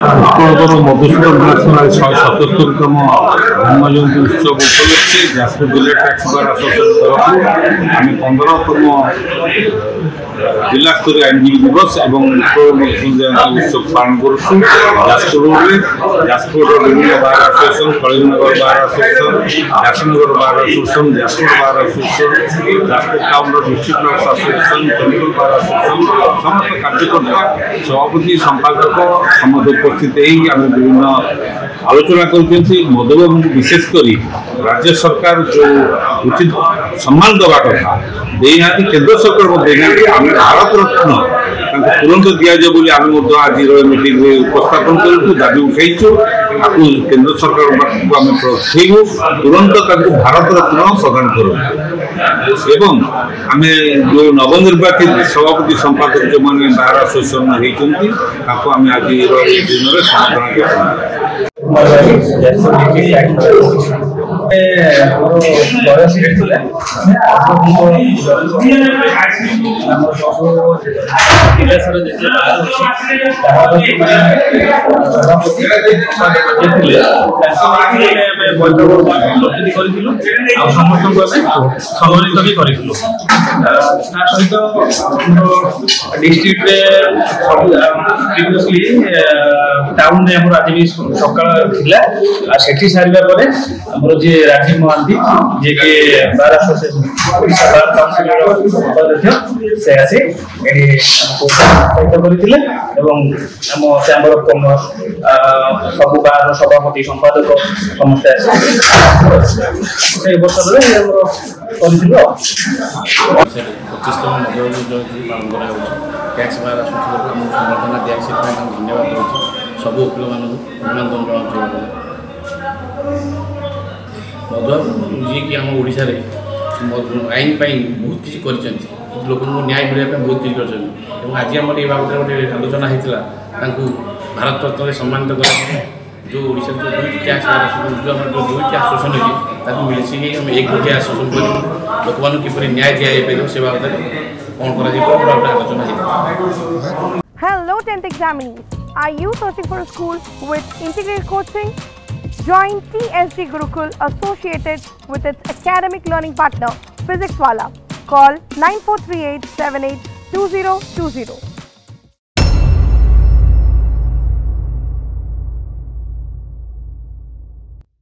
Uttarbanga Madhusudan national 77তম জন্মজয়ন্তী উৎসব উপলক্ষে যাজপুর জেলা ট্যাক্স বার আসোসিয়েশন তরফରୁ আমি 15তম जिलास्तरीय आईनजीवी दिवस और मधुसूदन जयंती उत्सव पालन करुँ जाजपुर रोडे जाजपुर विभिन्न bar association Kalinganagar bar association Jharsanagar bar association Jajpur bar association Jajpur town district lawyers association temple bar association समस्त कार्यकर्ता सभापति संपादक समस्त उपस्थित आम विभिन्न आलोचना कर मधुबाबू विशेषकर राज्य सरकार जो उचित सम्मान दवा कथा देना केन्द्र सरकार देना भारत रत्न तुरंत दि जाए बोली आम आज मीटिंग उपस्थापन करूँ दाबी उठेचु केन्द्र सरकार को आम पठेबू तुरंत भारत रत्न प्रदान करूँ एवं आम जो नवनिर्वाचित सभापति संपादक जो मैंने बार आसोसिएशन होती आम आज दिन में समर्थन सम्मानित भी कर डिस्ट्रिक्ट प्रिवियसली टाउन में आज भी सकाल सेठी सारे जी राजीव महांती जी के बार आसोसिएशन बार काउंसिल उपाध्यक्ष से आसी करते चैम्बर ऑफ कॉमर्स सब बार सभापति संपादक समस्त टैक्स बार आसोसिएशन संबर्धना दिया धन्यवाद दूसरी सब वकिल मानक अभिनंदन जनाऊँ मधुबाबू जी कि आम ओडिशा रे आईन बहुत किसी कर लोक न्याय मिलने बहुत किसी कर आज आम ये बाबद गोटे आलोचना होता भारत रत्न सम्मानित कर जो ओडिशा जो दुईट टैक्स बार जो दुईट आसोसिएशन अच्छी मिली आम एक गोटे आसोसिएशन कर लोक मान किपर न्याय दि जाए से बाबद कौन आलोचना। Hello 10th examinees, are you searching for a school with integrated coaching? Join TSG Gurukul associated with its academic learning partner Physics Wala. Call 9438 782020.